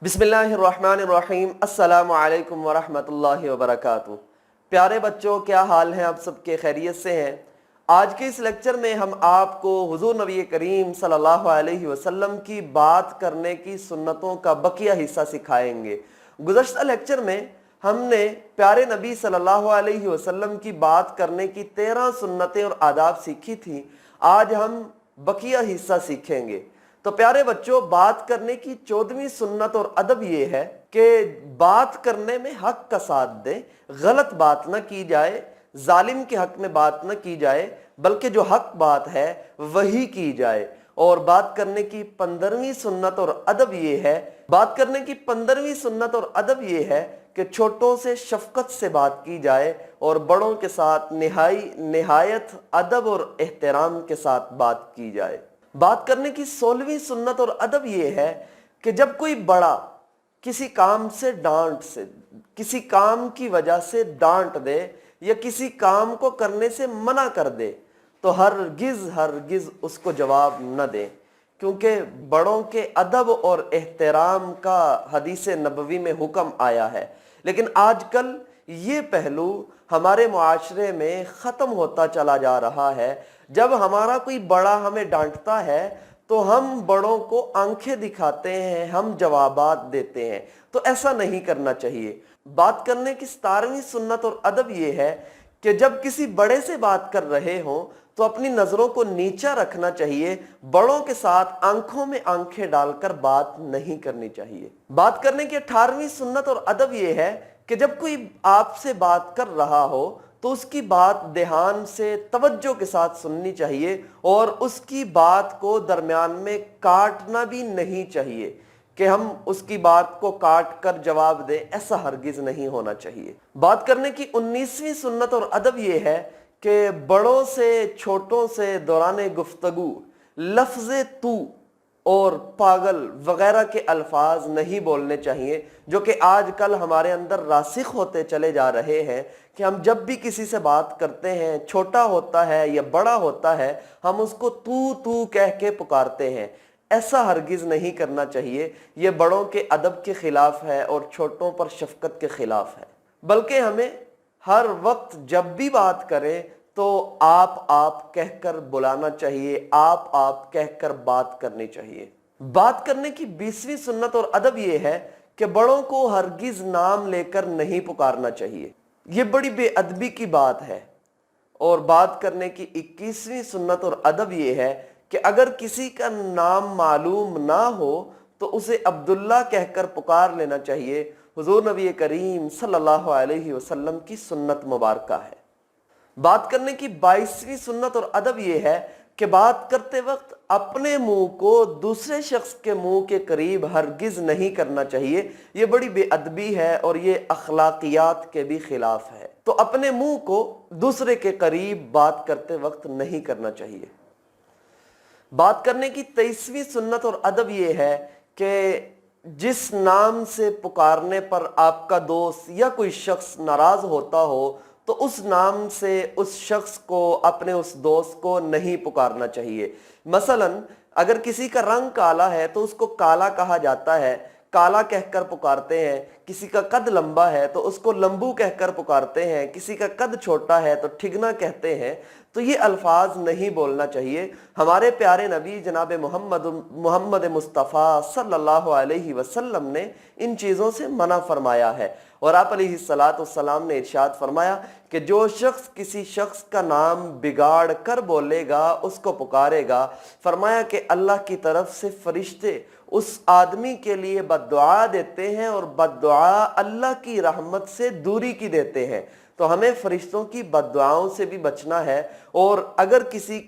بسم اللہ الرحمن الرحیم۔ السلام علیکم ورحمۃ اللہ وبرکاتہ۔ پیارے بچوں، کیا حال ہیں؟ آپ سب کے خیریت سے ہیں؟ آج کے اس لیکچر میں ہم آپ کو حضور نبی کریم صلی اللہ علیہ وسلم کی بات کرنے کی سنتوں کا بقیہ حصہ سکھائیں گے۔ گزشتہ لیکچر میں ہم نے پیارے نبی صلی اللہ علیہ وسلم کی بات کرنے کی 13 سنتیں اور آداب سیکھی تھیں۔ آج ہم بقیہ حصہ سیکھیں گے۔ تو پیارے بچوں، بات کرنے کی 14ویں سنت اور ادب یہ ہے کہ بات کرنے میں حق کا ساتھ دیں، غلط بات نہ کی جائے، ظالم کے حق میں بات نہ کی جائے، بلکہ جو حق بات ہے وہی کی جائے۔ اور بات کرنے کی 15ویں سنت اور ادب یہ ہے کہ چھوٹوں سے شفقت سے بات کی جائے اور بڑوں کے ساتھ نہایت ادب اور احترام کے ساتھ بات کی جائے۔ بات کرنے کی 16ویں سنت اور ادب یہ ہے کہ جب کوئی بڑا کسی کام کی وجہ سے ڈانٹ دے یا کسی کام کو کرنے سے منع کر دے تو ہرگز اس کو جواب نہ دیں، کیونکہ بڑوں کے ادب اور احترام کا حدیث نبوی میں حکم آیا ہے۔ لیکن آج کل یہ پہلو ہمارے معاشرے میں ختم ہوتا چلا جا رہا ہے۔ جب ہمارا کوئی بڑا ہمیں ڈانٹتا ہے تو ہم بڑوں کو آنکھیں دکھاتے ہیں، ہم جوابات دیتے ہیں، تو ایسا نہیں کرنا چاہیے۔ بات کرنے کی 17ویں سنت اور ادب یہ ہے کہ جب کسی بڑے سے بات کر رہے ہوں تو اپنی نظروں کو نیچا رکھنا چاہیے، بڑوں کے ساتھ آنکھوں میں آنکھیں ڈال کر بات نہیں کرنی چاہیے۔ بات کرنے کی 18ویں سنت اور ادب یہ ہے کہ جب کوئی آپ سے بات کر رہا ہو تو اس کی بات دھیان سے توجہ کے ساتھ سننی چاہیے اور اس کی بات کو درمیان میں کاٹنا بھی نہیں چاہیے کہ ہم اس کی بات کو کاٹ کر جواب دیں، ایسا ہرگز نہیں ہونا چاہیے۔ بات کرنے کی 19ویں سنت اور ادب یہ ہے کہ بڑوں سے چھوٹوں سے دوران گفتگو لفظ تو اور پاگل وغیرہ کے الفاظ نہیں بولنے چاہیے، جو کہ آج کل ہمارے اندر راسخ ہوتے چلے جا رہے ہیں کہ ہم جب بھی کسی سے بات کرتے ہیں، چھوٹا ہوتا ہے یا بڑا ہوتا ہے، ہم اس کو تو کہہ کے پکارتے ہیں۔ ایسا ہرگز نہیں کرنا چاہیے، یہ بڑوں کے ادب کے خلاف ہے اور چھوٹوں پر شفقت کے خلاف ہے۔ بلکہ ہمیں ہر وقت جب بھی بات کریں تو آپ کہہ کر بلانا چاہیے، آپ کہہ کر بات کرنی چاہیے۔ بات کرنے کی 20ویں سنت اور ادب یہ ہے کہ بڑوں کو ہرگز نام لے کر نہیں پکارنا چاہیے، یہ بڑی بے ادبی کی بات ہے۔ اور بات کرنے کی 21ویں سنت اور ادب یہ ہے کہ اگر کسی کا نام معلوم نہ ہو تو اسے عبداللہ کہہ کر پکار لینا چاہیے۔ حضور نبی کریم صلی اللہ علیہ وسلم کی سنت مبارکہ ہے۔ بات کرنے کی 22ویں سنت اور ادب یہ ہے کہ بات کرتے وقت اپنے منہ کو دوسرے شخص کے منہ کے قریب ہرگز نہیں کرنا چاہیے، یہ بڑی بے ادبی ہے اور یہ اخلاقیات کے بھی خلاف ہے۔ تو اپنے منہ کو دوسرے کے قریب بات کرتے وقت نہیں کرنا چاہیے۔ بات کرنے کی 23ویں سنت اور ادب یہ ہے کہ جس نام سے پکارنے پر آپ کا دوست یا کوئی شخص ناراض ہوتا ہو تو اس نام سے اس شخص کو، اپنے اس دوست کو نہیں پکارنا چاہیے۔ مثلا اگر کسی کا رنگ کالا ہے تو اس کو کالا کہا جاتا ہے، کالا کہہ کر پکارتے ہیں۔ کسی کا قد لمبا ہے تو اس کو لمبو کہہ کر پکارتے ہیں، کسی کا قد چھوٹا ہے تو ٹھگنا کہتے ہیں۔ تو یہ الفاظ نہیں بولنا چاہیے۔ ہمارے پیارے نبی جناب محمد مصطفیٰ صلی اللہ علیہ وسلم نے ان چیزوں سے منع فرمایا ہے، اور آپ علیہ السلام نے ارشاد فرمایا کہ جو شخص کسی شخص کا نام بگاڑ کر بولے گا، اس کو پکارے گا، فرمایا کہ اللہ کی طرف سے فرشتے اس آدمی کے لیے بد دعا دیتے ہیں اور بد دعا اللہ کی رحمت سے دوری کی دیتے ہیں۔ تو ہمیں فرشتوں کی بد دعاؤں سے بھی بچنا ہے، اور اگر کسی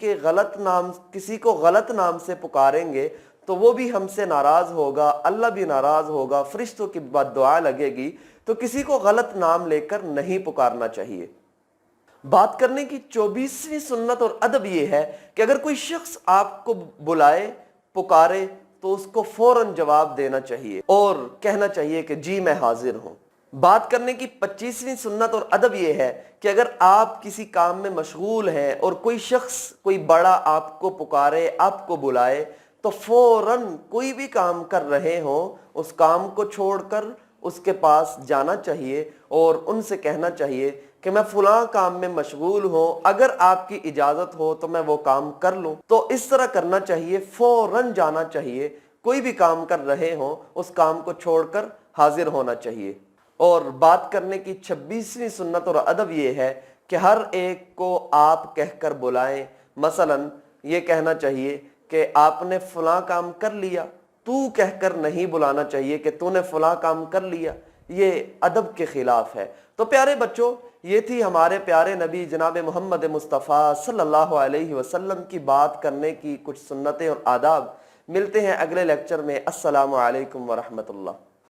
کو غلط نام سے پکاریں گے تو وہ بھی ہم سے ناراض ہوگا، اللہ بھی ناراض ہوگا، فرشتوں کی بد دعا لگے گی۔ تو کسی کو غلط نام لے کر نہیں پکارنا چاہیے۔ بات کرنے کی 24ویں سنت اور ادب یہ ہے کہ اگر کوئی شخص آپ کو بلائے، پکارے تو اس کو فوراً جواب دینا چاہیے اور کہنا چاہیے کہ جی میں حاضر ہوں۔ بات کرنے کی 25ویں سنت اور ادب یہ ہے کہ اگر آپ کسی کام میں مشغول ہیں اور کوئی شخص، کوئی بڑا آپ کو پکارے، آپ کو بلائے، تو فوراً کوئی بھی کام کر رہے ہوں اس کام کو چھوڑ کر اس کے پاس جانا چاہیے اور ان سے کہنا چاہیے کہ میں فلاں کام میں مشغول ہوں، اگر آپ کی اجازت ہو تو میں وہ کام کر لوں۔ تو اس طرح کرنا چاہیے، فوراً جانا چاہیے، کوئی بھی کام کر رہے ہوں اس کام کو چھوڑ کر حاضر ہونا چاہیے۔ اور بات کرنے کی 26ویں سنت اور ادب یہ ہے کہ ہر ایک کو آپ کہہ کر بلائیں۔ مثلاً یہ کہنا چاہیے کہ آپ نے فلاں کام کر لیا، تو کہہ کر نہیں بلانا چاہیے کہ تو نے فلاں کام کر لیا، یہ ادب کے خلاف ہے۔ تو پیارے بچوں، یہ تھی ہمارے پیارے نبی جناب محمد مصطفیٰ صلی اللہ علیہ وسلم کی بات کرنے کی کچھ سنتیں اور آداب۔ ملتے ہیں اگلے لیکچر میں۔ السلام علیکم ورحمۃ اللہ۔